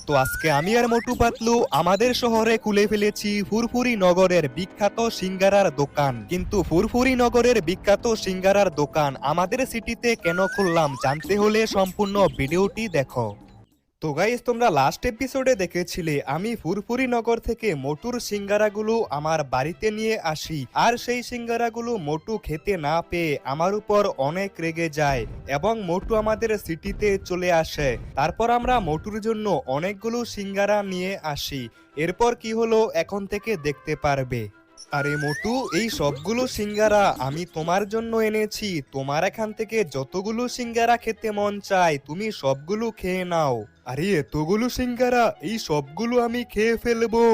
তো আজকে আমি আর মোটু পাতলু আমাদের শহরে খুলে ফেলেছি ফুরফুরি নগরের বিখ্যাত সিঙ্গারার দোকান। কিন্তু ফুরফুরি নগরের বিখ্যাত সিঙ্গারার দোকান আমাদের সিটিতে কেন খুললাম জানতে হলে সম্পূর্ণ ভিডিওটি দেখো। তো গাইস, তোমরা লাস্ট এপিসোডে দেখেছিলে আমি ফুরফুরি নগর থেকে মোটুর সিঙ্গারাগুলো আমার বাড়িতে নিয়ে আসি, আর সেই সিঙ্গারাগুলো মোটু খেতে না পেয়ে আমার উপর অনেক রেগে যায় এবং মোটু আমাদের সিটিতে চলে আসে। তারপর আমরা মোটুর জন্য অনেকগুলো সিঙ্গারা নিয়ে আসি। এরপর কি হলো এখন থেকে দেখতে পারবে। আরে মোটু, এই সবগুলো সিঙ্গারা আমি তোমার জন্য এনেছি। তোমার এখান থেকে যতগুলো সিঙ্গারা খেতে মন চায় তুমি সবগুলো খেয়ে নাও। আরে এতগুলো সিঙ্গারা, এই সবগুলো আমি খেয়ে ফেলবো।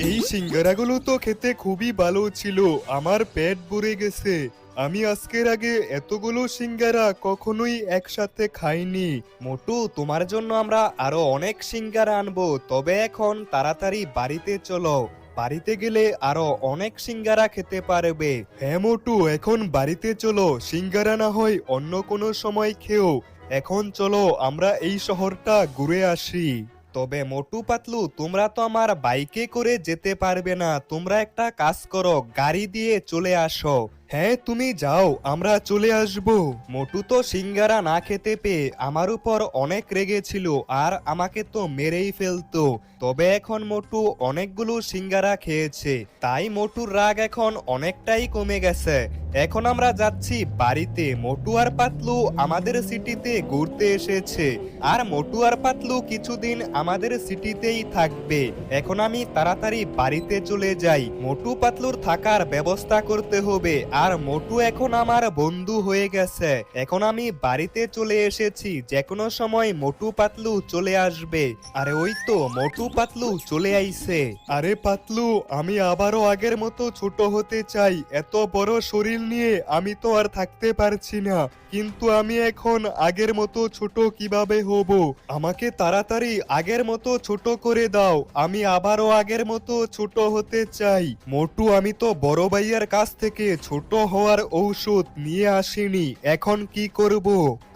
এই সিঙ্গারাগুলো তো খেতে খুবই ভালো ছিল, আমার পেট ভরে গেছে। আমি আজকের আগে এতগুলো সিঙ্গারা কখনোই একসাথে খাইনি। মোটু, তোমার জন্য আমরা আরো অনেক সিঙ্গারা আনবো, তবে এখন তাড়াতাড়ি বাড়িতে চলো। বাড়িতে গেলে আরো অনেক সিঙ্গারা খেতে পারবে। হ্যাঁ মোটু, এখন বাড়িতে চলো, সিঙ্গারা না হয় অন্য কোনো সময় খেও। এখন চলো আমরা এই শহরটা ঘুরে আসি। তবে মোটু পাতলু, তোমরা তো আমার বাইকে করে যেতে পারবে না, তোমরা একটা কাজ করো, গাড়ি দিয়ে চলে আসো। হ্যাঁ তুমি যাও, আমরা চলে আসব। মোটু তো সিঙ্গারা না খেতে পেয়ে আমার উপর অনেক রেগেছিল আর আমাকে তো মেরেই ফেলতো। তবে এখন মোটু অনেকগুলো সিঙ্গারা খেয়েছে, তাই মোটুর রাগ এখন অনেকটাই কমে গেছে। এখন আমরা যাচ্ছি বাড়িতে। মোটু আর পাতলু আমাদের সিটিতে ঘুরতে এসেছে, আর মোটু আর পাতলু কিছুদিন আমাদের সিটিতেই থাকবে। এখন আমি তাড়াতাড়ি বাড়িতে চলে যাই, মোটু পাতলুর থাকার ব্যবস্থা করতে হবে। আর মোটু এখন আমার বন্ধু হয়ে গেছে। এখন আমি বাড়িতে চলে এসেছি, যে কোনো সময় মোটু পাতলু চলে আসবে। আরে ওই তো মোটু পাতলু চলে আইছে। আরে পাতলু, আমি আবারও আগের মতো ছোট হতে চাই। এত বড় শরীর নিয়ে আমি তো আর থাকতে পারছি না, কিন্তু আমি এখন আগের মতো ছোট কিভাবে হব? আমাকে তাড়াতাড়ি আগের মতো ছোট করে দাও, আমি আবারও আগের মতো ছোট হতে চাই। মোটু, আমি তো বড় ভাইয়ার কাছ থেকে ছোট হওয়ার ঔষধ নিয়ে আসিনি, এখন কি করব?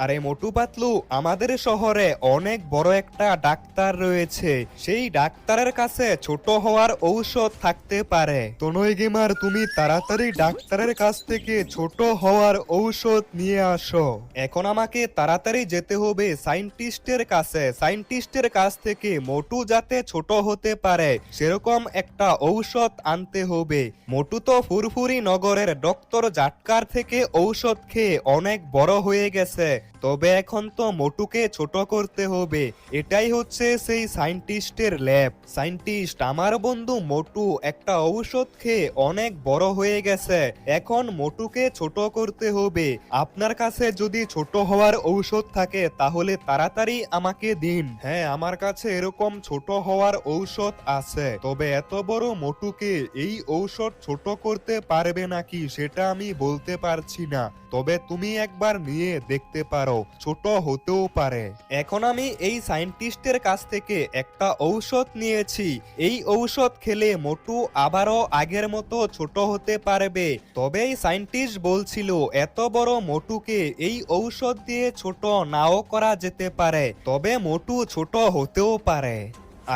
আরে মোটু পাতলু, আমাদের শহরে অনেক বড় একটা ডাক্তার রয়েছে, সেই ডাক্তারের কাছে ছোট হওয়ার ঔষধ থাকতে পারে। তো নয় গেমার, তুমি তাড়াতাড়ি ডাক্তারের কাছ থেকে ছোট হওয়ার ঔষধ নিয়ে আসো। এখন আমাকে তাড়াতাড়ি যেতে হবে সায়েন্টিস্টের কাছে। সায়েন্টিস্টের কাছ থেকে মোটু যাতে ছোট হতে পারে সেরকম একটা ঔষধ আনতে হবে। মোটু তো ফুরফুরি নগরের ডক্টর জাটকার থেকে ঔষধ খেয়ে অনেক বড় হয়ে গেছে, তবে এখন তো মোটুকে ছোট করতে হবে। এটাই হচ্ছে সেই সায়েন্টিস্টের ল্যাব। সায়েন্টিস্ট, আমার বন্ধু মোটু একটা ঔষধ খেয়ে অনেক বড় হয়ে গেছে, এখন মোটুকে ছোট করতে হবে। আপনার কাছে যদি ছোট হওয়ার ঔষধ থাকে তাহলে তাড়াতাড়ি আমাকে দিন। হ্যাঁ, আমার কাছে এরকম ছোট হওয়ার ঔষধ আছে, তবে এত বড় মোটুকে এই ঔষধ ছোট করতে পারবে নাকি সেটা আমি বলতে পারছি না, তবে তুমি একবার নিয়ে দেখতে পারো, ছোট হতেও পারে। এখন আমি এই সায়েন্টিস্টের কাছ থেকে একটা ঔষধ নিয়েছি, এই ঔষধ খেলে মোটু আবারও আগের মতো ছোট হতে পারবে। তবে এই সায়েন্টিস্ট বলছিল এত বড় মোটুকে এই ঔষধ দিয়ে ছোট নাও করা যেতে পারে, তবে মোটু ছোট হতেও পারে।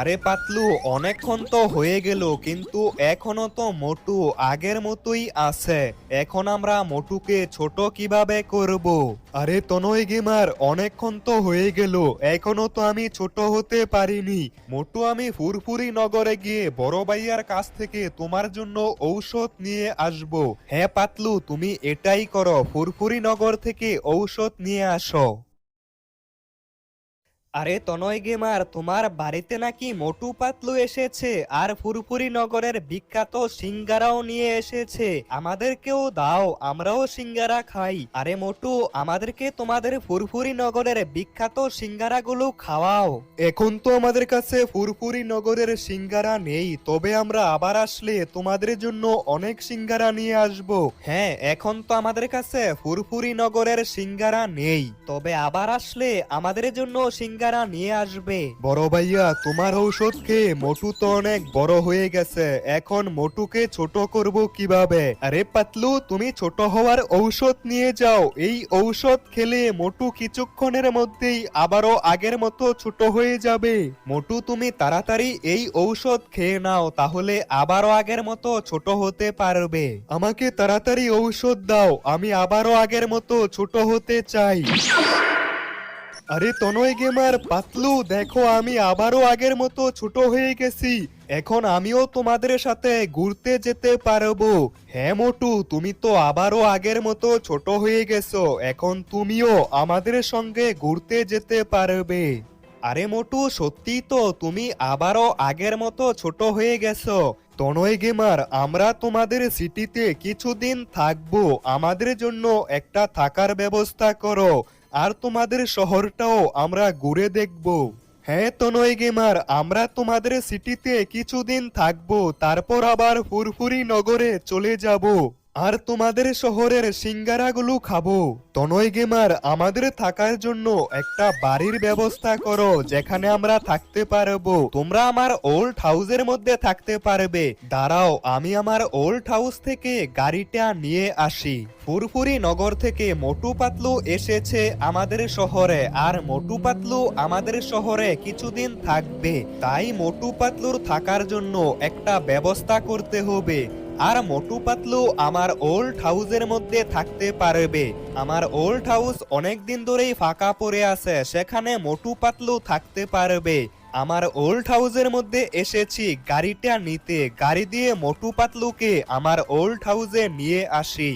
আরে পাতলু, অনেকক্ষণ তো হয়ে গেল, কিন্তু এখনো তো মোটু আগের মতোই আছে। এখন আমরা মোটুকে ছোট কিভাবে করব? আরে তনয় গেমার, অনেকক্ষণ তো হয়ে গেল, এখনো তো আমি ছোট হতে পারিনি। মোটু, আমি ফুরফুরি নগরে গিয়ে বড় ভাইয়ার কাছ থেকে তোমার জন্য ঔষধ নিয়ে আসব। হ্যাঁ পাতলু, তুমি এটাই করো, ফুরফুরি নগর থেকে ঔষধ নিয়ে আসো। আরে তনয় গেমার, তোমার বাড়িতে নাকি মোটু পাতলু এসেছে আর ফুরফুরি নগরের বিখ্যাত সিঙ্গারাও নিয়ে এসেছে, আমাদেরকেও দাও, আমরাও সিঙ্গারা খাই। আরে মোটু, আমাদেরকে তোমাদের ফুরফুরি নগরের বিখ্যাত সিঙ্গারাগুলো খাওয়াও। এখন তো আমাদের কাছে ফুরফুরি নগরের সিঙ্গারা নেই, তবে আমরা আবার আসলে তোমাদের জন্য অনেক সিঙ্গারা নিয়ে আসব। হ্যাঁ, এখন তো আমাদের কাছে ফুরফুরি নগরের সিঙ্গারা নেই, তবে আবার আসলে আমাদের জন্য সিঙ্গারা সিঙ্গারা নিয়ে আসবে। বড় ভাইয়া, তোমার ঔষধ খেয়ে মোটু তো অনেক বড় হয়ে গেছে, এখন মোটুকে ছোট করব কিভাবে? আরে পাতলু, তুমি ছোট হওয়ার ঔষধ নিয়ে যাও। এই ঔষধ খেলে মোটু কিছুক্ষণের মধ্যেই আবারও আগের মতো ছোট হয়ে যাবে। মোটু, তুমি তাড়াতাড়ি এই ঔষধ খেয়ে নাও, তাহলে আবারও আগের মতো ছোট হতে পারবে। আমাকে তাড়াতাড়ি ঔষধ দাও, আমি আবারও আগের মতো ছোট হতে চাই। আরে তনয় গেমার, পাতলু, দেখো আমি আবারও আগের মতো ছোট হয়ে গেছি। এখন আমিও তোমাদের সাথে ঘুরতে যেতে পারবো। হ্যাঁ মোটু, তুমি তো আবারও আগের মতো ছোট হয়ে গেছো, এখন তুমিও আমাদের সঙ্গে ঘুরতে যেতে পারবে। আরে মোটু, সত্যি তো তুমি আবারও আগের মতো ছোট হয়ে গেছো। তনয় গেমার, আমরা তোমাদের সিটিতে কিছুদিন থাকবো, আমাদের জন্য একটা থাকার ব্যবস্থা করো, আর তোমাদের শহরটাও আমরা ঘুরে দেখব। হ্যাঁ তনয় গেমার, আমরা তোমাদের সিটিতে কিছুদিন থাকবো, তারপর আবার ফুরফুরি নগরে চলে যাব, আর তোমাদের শহরের সিঙ্গারাগুলো খাবো। তনয় গেমার, আমাদের থাকার জন্য একটা বাড়ির ব্যবস্থা করো, যেখানে আমরা থাকতে পারবো। তোমরা আমার ওল্ড হাউসের মধ্যে থাকতে পারবে। দাঁড়াও, আমি আমার ওল্ড হাউস থেকে গাড়িটা নিয়ে আসি। ফুরফুরি নগর থেকে মোটু পাতলু এসেছে আমাদের শহরে, আর মোটু পাতলু আমাদের শহরে কিছুদিন থাকবে, তাই মোটু পাতলুর থাকার জন্য একটা ব্যবস্থা করতে হবে। আর মোটু পাতলু আমার ওল্ড হাউসের মধ্যে থাকতে পারবে। আমার ওল্ড হাউস অনেক দিন ধরেই ফাঁকা পড়ে আছে, সেখানে মোটু পাতলু থাকতে পারবে। আমার ওল্ড হাউসের মধ্যে এসেছি গাড়িটা নিতে, গাড়ি দিয়ে মোটু পাতলুকে আমার ওল্ড হাউসে নিয়ে আসি।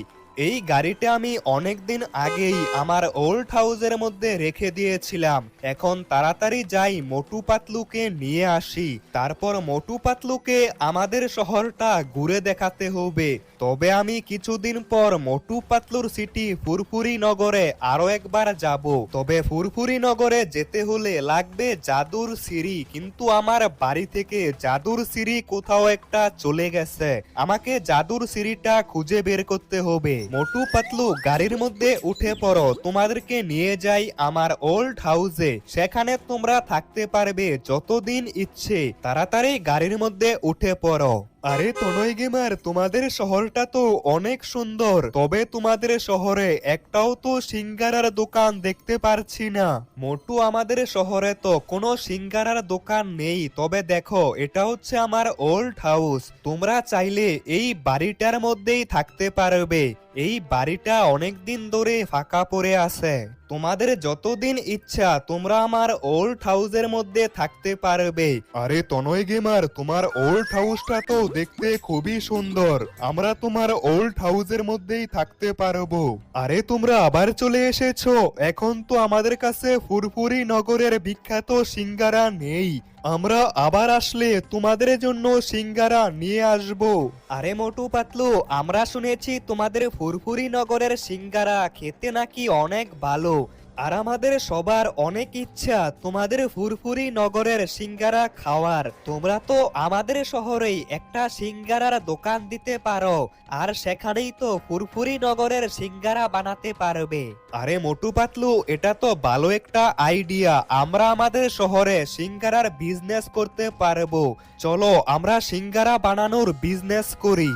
এই গাড়িটা আমি অনেকদিন আগেই আমার ওল্ড হাউসের মধ্যে রেখে দিয়েছিলাম। এখন তাড়াতাড়ি যাই মোটু পাতলুকে নিয়ে আসি, তারপর মোটু পাতলুকে আমাদের শহরটা ঘুরে দেখাতে হবে। তবে আমি কিছুদিন পর মোটু পাতলুর সিটি ফুরফুরি নগরে আরো একবার যাব। তবে ফুরফুরি নগরে যেতে হলে লাগবে জাদুর সিঁড়ি, কিন্তু আমার বাড়ি থেকে জাদুর সিঁড়ি কোথাও একটা চলে গেছে, আমাকে জাদুর সিঁড়িটা খুঁজে বের করতে হবে। মোটু পাতলু, গাড়ির মধ্যে উঠে পড়ো, তোমাদেরকে নিয়ে যাই আমার ওল্ড হাউসে, সেখানে তোমরা থাকতে পারবে যতদিন ইচ্ছে। তাড়াতাড়ি গাড়ির মধ্যে উঠে পড়ো। আরে তনয় গেমার, তোমাদের শহরটা তো অনেক সুন্দর, তবে তোমাদের শহরে একটাও তো সিঙ্গারার দোকান দেখতে পারছি না। মোটু, আমাদের শহরে তো কোনো সিঙ্গারার দোকান নেই, তবে দেখো এটা হচ্ছে আমার ওল্ড হাউস, তোমরা চাইলে এই বাড়িটার মধ্যেই থাকতে পারবে। এই বাড়িটা অনেক দিন ধরে ফাঁকা পড়ে আছে, তোমাদের যতদিন ইচ্ছা তোমরা আমার ওল্ড হাউসের মধ্যে থাকতে পারবে। আরে তনয় গেমার, তোমার ওল্ড হাউসটা তো দেখতে খুবই সুন্দর, আমরা তোমার ওল্ড হাউসের মধ্যেই থাকতে পারবো। আরে তোমরা আবার চলে এসেছো, এখন তো আমাদের কাছে ফুরফুরি নগরের বিখ্যাত সিঙ্গারা নেই, আমরা আবার আসলে তোমাদের জন্য সিঙ্গারা নিয়ে আসবো। আরে মোটু পাতলু, আমরা শুনেছি তোমাদের ফুরফুরি নগরের সিঙ্গারা খেতে নাকি অনেক ভালো, আর আমাদের সবার অনেক ইচ্ছা তোমাদের ফুরফুরি নগরের সিঙ্গারা খাওয়ার। তোমরা তো আমাদের শহরেই একটা সিঙ্গারার দোকান দিতে পারো, আর সেখানেই তো ফুরফুরি নগরের সিঙ্গারা বানাতে পারবে। আরে মোটু পাতলু, এটা তো ভালো একটা আইডিয়া, আমরা আমাদের শহরে সিঙ্গারার বিজনেস করতে পারবো। চলো আমরা সিঙ্গারা বানানোর বিজনেস করি।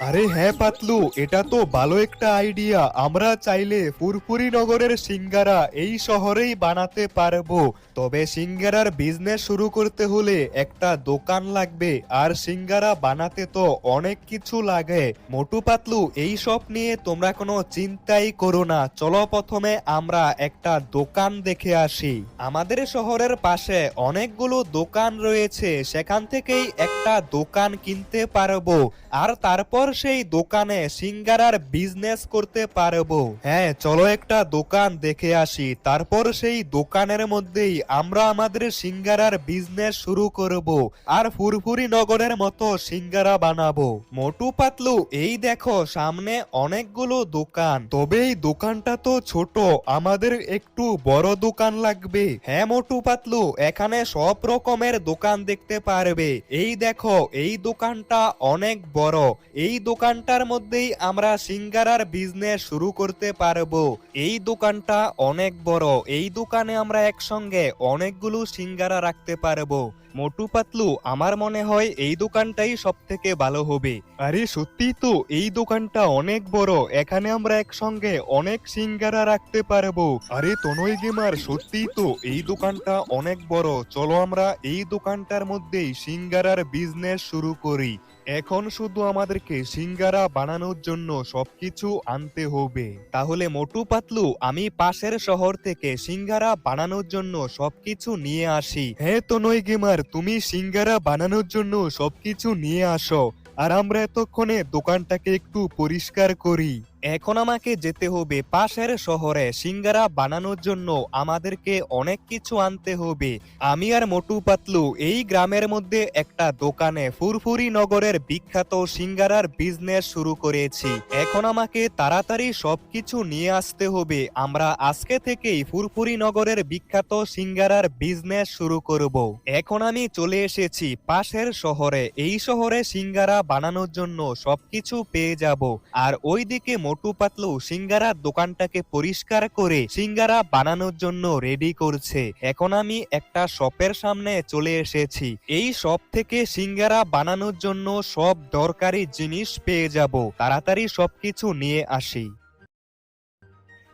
আরে হ্যাঁ পাতলু, এটা তো ভালো একটা আইডিয়া, আমরা চাইলে ফুরফুরি নগরের সিঙ্গারা এই শহরেই বানাতে পারবো। তবে সিঙ্গারার বিজনেস শুরু করতে হলে একটা দোকান লাগবে, আর সিঙ্গারা বানাতে তো অনেক কিছু লাগে। মোটু পাতলু, এই সব নিয়ে তোমরা কোনো চিন্তাই করো না, চলো প্রথমে আমরা একটা দোকান দেখে আসি। আমাদের শহরের পাশে অনেকগুলো দোকান রয়েছে, সেখান থেকেই একটা দোকান কিনতে পারবো, আর তারপর সেই দোকানে সিঙ্গারার বিজনেস করতে পারবো। হ্যাঁ চলো একটা দোকান দেখে আসি, তারপর সেই দোকানের মধ্যেই আমরা আমাদের সিঙ্গারার বিজনেস শুরু করব, আর ফুরফুরি নগরের মতো সিঙ্গারা বানাবো। মোটু পাতলু, এই দেখো সামনে অনেকগুলো দোকান, তবে এই দোকানটা তো ছোট, আমাদের একটু বড় দোকান লাগবে। হ্যাঁ মোটু পাতলু, এখানে সব রকমের দোকান দেখতে পারবে। এই দেখো এই দোকানটা অনেক বড়, এই দোকানটার মধ্যেই আমরা সিঙ্গারার বিজনেস শুরু করতে পারবো। এই দোকানটা অনেক বড়, এই দোকানে আমরা একসঙ্গে অনেকগুলো সিঙ্গারা রাখতে পারবো। মোটু পাতলু, আমার মনে হয় এই দোকানটাই সব থেকে ভালো হবে। আরে সত্যি তো, এই দোকানটা অনেক বড়, এখানে আমরা একসঙ্গে অনেক সিঙ্গারা রাখতে পারবো। আরে তনয় গেমার, সত্যি তো এই দোকানটা অনেক বড়, চলো আমরা এই দোকানটার মধ্যেই সিঙ্গারার বিজনেস শুরু করি। এখন শুধু আমাদেরকে সিঙ্গারা বানানোর জন্য সবকিছু আনতে হবে। তাহলে মোটু পাতলু, আমি পাশের শহর থেকে সিঙ্গারা বানানোর জন্য সবকিছু নিয়ে আসি। হ্যাঁ তনয় গেমার, তুমি সিঙ্গারা বানানোর জন্য সবকিছু নিয়ে আসো, আর আমরা এতক্ষণে দোকানটাকে একটু পরিষ্কার করি। এখন আমাকে যেতে হবে পাশের শহরে, সিঙ্গারা বানানোর জন্য আমাদেরকে অনেক কিছু আনতে হবে। আমি আর মোটু পাতলু এই গ্রামের মধ্যে একটা দোকানে ফুরফুরি নগরের বিখ্যাত সিঙ্গারার বিজনেস শুরু করেছি। এখন আমাকে তাড়াতাড়ি সবকিছু নিয়ে আসতে হবে। আমরা আজকে থেকেই ফুরফুরি নগরের বিখ্যাত সিঙ্গারার বিজনেস শুরু করব। এখন আমি চলে এসেছি পাশের শহরে, এই শহরে সিঙ্গারা বানানোর জন্য সবকিছু পেয়ে যাব। আর ওইদিকে মোটু পাতলু সিঙ্গারার দোকানটাকে পরিষ্কার করে সিঙ্গারা বানানোর জন্য রেডি করছে। এখন আমি একটা শপের সামনে চলে এসেছি। এই শপ থেকে সিঙ্গারা বানানোর জন্য সব দরকারি জিনিস পেয়ে যাব, তাড়াতাড়ি সবকিছু নিয়ে আসি।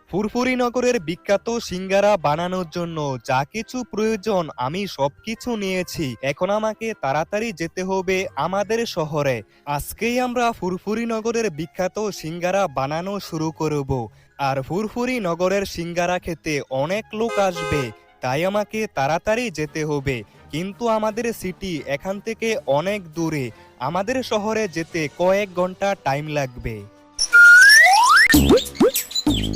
ফুরফুরি নগরের বিখ্যাত সিঙ্গারা বানানোর জন্য যা কিছু প্রয়োজন আমি সবকিছু নিয়েছি। এখন আমাকে তাড়াতাড়ি যেতে হবে আমাদের শহরে। আজকেই আমরা ফুরফুরি নগরের বিখ্যাত সিঙ্গারা বানানো শুরু করব। আর ফুরফুরি নগরের সিঙ্গারা খেতে অনেক লোক আসবে, তাই আমাকে তাড়াতাড়ি যেতে হবে। কিন্তু আমাদের সিটি এখান থেকে অনেক দূরে, আমাদের শহরে যেতে কয়েক ঘন্টা টাইম লাগবে।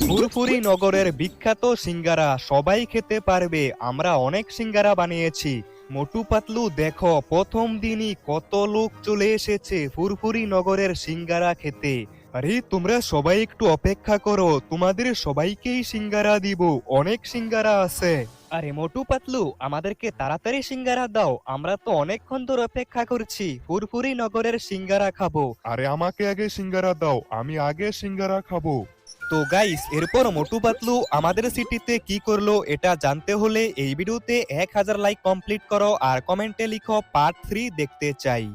ফুরফুরি নগরের বিখ্যাত সিঙ্গারা সবাই খেতে পারবে, আমরা অনেক সিঙ্গারা বানিয়েছি। মোটু পাতলু দেখো, প্রথম দিনই কত লোক চলে এসেছে ফুরফুরি নগরের সিঙ্গারা খেতে। আরে তোমরা সবাই একটু অপেক্ষা করো, তোমাদের সবাইকেই সিঙ্গারা দিব, অনেক সিঙ্গারা আছে। আরে মোটু পাতলু, আমাদেরকে তাড়াতাড়ি সিঙ্গারা দাও, আমরা তো অনেকক্ষণ ধরে অপেক্ষা করছি, ফুরফুরি নগরের সিঙ্গারা খাবো। আরে আমাকে আগে সিঙ্গারা দাও, আমি আগে সিঙ্গারা খাবো। তো গাইস, এরপর মোটু পাতলু আমাদের সিটিতে কি করলো এটা জানতে হলে এই ভিডিওতে 1000 লাইক কমপ্লিট করো আর কমেন্টে লিখো পার্ট 3 দেখতে চাই।